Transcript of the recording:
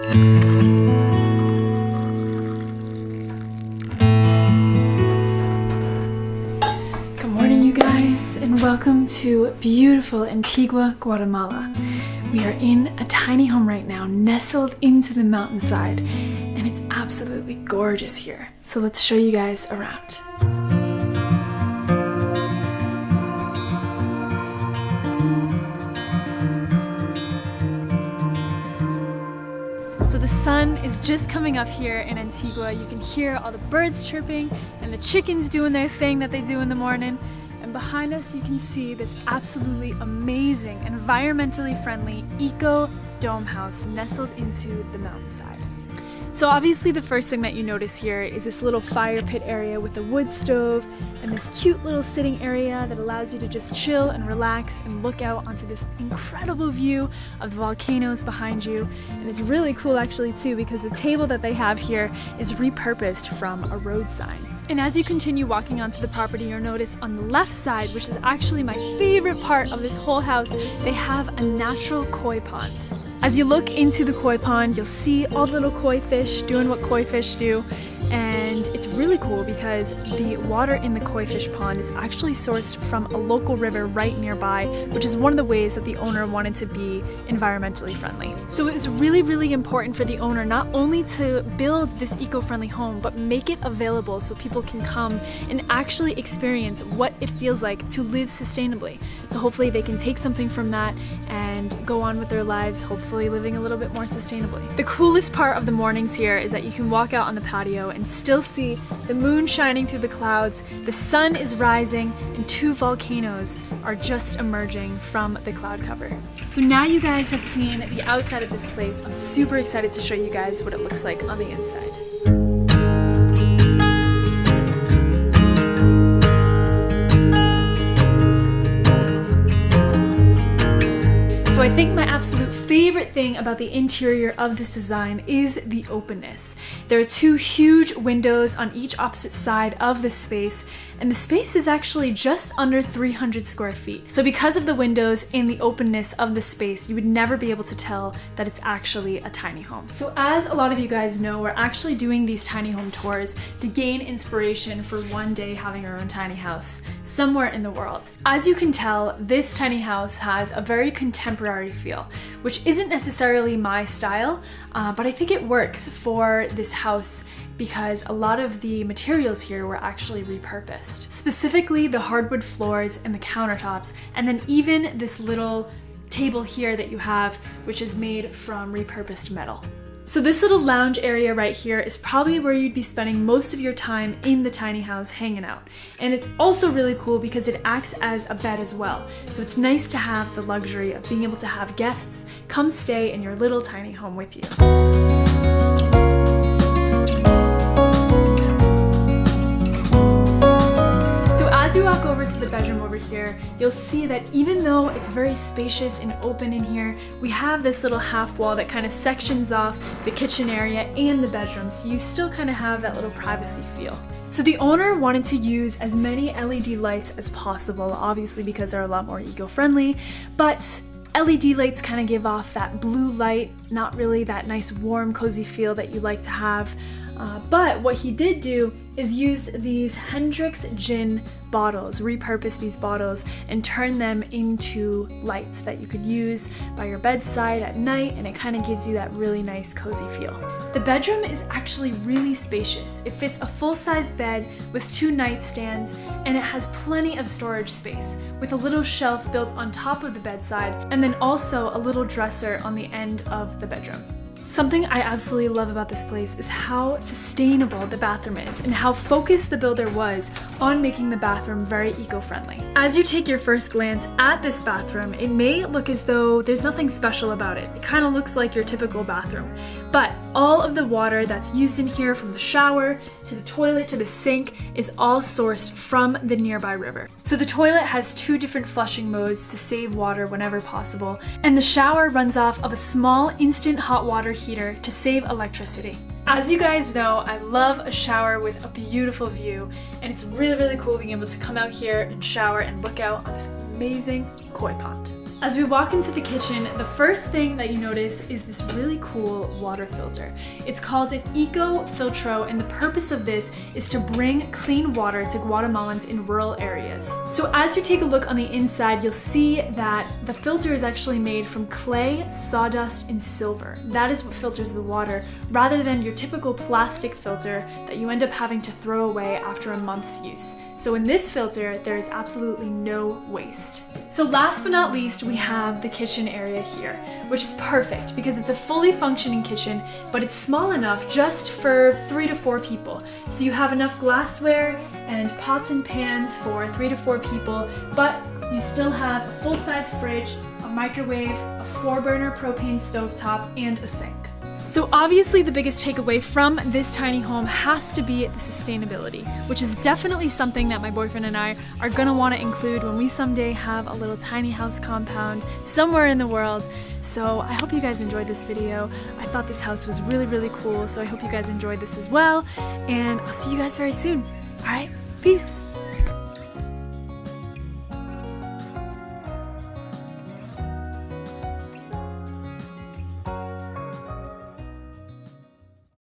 Good morning, you guys, and welcome to beautiful Antigua, Guatemala. We are in a tiny home right now, nestled into the mountainside, and it's absolutely gorgeous here. So let's show you guys around. So the sun is just coming up here in Antigua. You can hear all the birds chirping and the chickens doing their thing that they do in the morning. And behind us you can see this absolutely amazing, environmentally friendly eco dome house nestled into the mountainside. So obviously the first thing that you notice here is this little fire pit area with a wood stove and this cute little sitting area that allows you to just chill and relax and look out onto this incredible view of the volcanoes behind you. And it's really cool actually too, because the table that they have here is repurposed from a road sign. And as you continue walking onto the property, you'll notice on the left side, which is actually my favorite part of this whole house, they have a natural koi pond. As you look into the koi pond, you'll see all the little koi fish doing what koi fish do. And it's really cool because the water in the koi fish pond is actually sourced from a local river right nearby, which is one of the ways that the owner wanted to be environmentally friendly. So it was really important for the owner not only to build this eco-friendly home, but make it available so people can come and actually experience what it feels like to live sustainably. So hopefully they can take something from that and go on with their lives, hopefully living a little bit more sustainably. The coolest part of the mornings here is that you can walk out on the patio and still see the moon shining through the clouds, the sun is rising, and two volcanoes are just emerging from the cloud cover. So now you guys have seen the outside of this place. I'm super excited to show you guys what it looks like on the inside. So I think my absolute favorite thing about the interior of this design is the openness. There are two huge windows on each opposite side of this space, and the space is actually just under 300 square feet. So because of the windows and the openness of the space, you would never be able to tell that it's actually a tiny home. So as a lot of you guys know, we're actually doing these tiny home tours to gain inspiration for one day having our own tiny house somewhere in the world. As you can tell, this tiny house has a very contemporary feel, which isn't necessarily my style, but I think it works for this house because a lot of the materials here were actually repurposed. Specifically the hardwood floors and the countertops, and then even this little table here that you have, which is made from repurposed metal. So this little lounge area right here is probably where you'd be spending most of your time in the tiny house hanging out. And it's also really cool because it acts as a bed as well. So it's nice to have the luxury of being able to have guests come stay in your little tiny home with you. As you walk over to the bedroom over here, you'll see that even though it's very spacious and open in here, we have this little half wall that kind of sections off the kitchen area and the bedroom, so you still kind of have that little privacy feel. So the owner wanted to use as many LED lights as possible, obviously because they're a lot more eco-friendly, but LED lights kind of give off that blue light, not really that nice warm cozy feel that you like to have. But what he did do is use these Hendrix gin bottles, repurpose these bottles and turn them into lights that you could use by your bedside at night, and it kind of gives you that really nice cozy feel. The bedroom is actually really spacious. It fits a full-size bed with two nightstands, and it has plenty of storage space with a little shelf built on top of the bedside, and then also a little dresser on the end of the bedroom. Something I absolutely love about this place is how sustainable the bathroom is and how focused the builder was on making the bathroom very eco-friendly. As you take your first glance at this bathroom, it may look as though there's nothing special about it. It kind of looks like your typical bathroom, but all of the water that's used in here, from the shower to the toilet to the sink, is all sourced from the nearby river. So the toilet has two different flushing modes to save water whenever possible, and the shower runs off of a small instant hot water heater to save electricity. As you guys know, I love a shower with a beautiful view, and it's really cool being able to come out here and shower and look out on this amazing koi pond. As we walk into the kitchen, the first thing that you notice is this really cool water filter. It's called an Eco Filtro, and the purpose of this is to bring clean water to Guatemalans in rural areas. So as you take a look on the inside, you'll see that the filter is actually made from clay, sawdust, and silver. That is what filters the water, rather than your typical plastic filter that you end up having to throw away after a month's use. So in this filter, there is absolutely no waste. So last but not least, we have the kitchen area here, which is perfect because it's a fully functioning kitchen, but it's small enough just for 3 to 4 people. So you have enough glassware and pots and pans for 3 to 4 people, but you still have a full-size fridge, a microwave, a 4-burner propane stovetop, and a sink. So obviously the biggest takeaway from this tiny home has to be the sustainability, which is definitely something that my boyfriend and I are gonna wanna include when we someday have a little tiny house compound somewhere in the world. So I hope you guys enjoyed this video. I thought this house was really, really cool, so I hope you guys enjoyed this as well, and I'll see you guys very soon. All right, peace.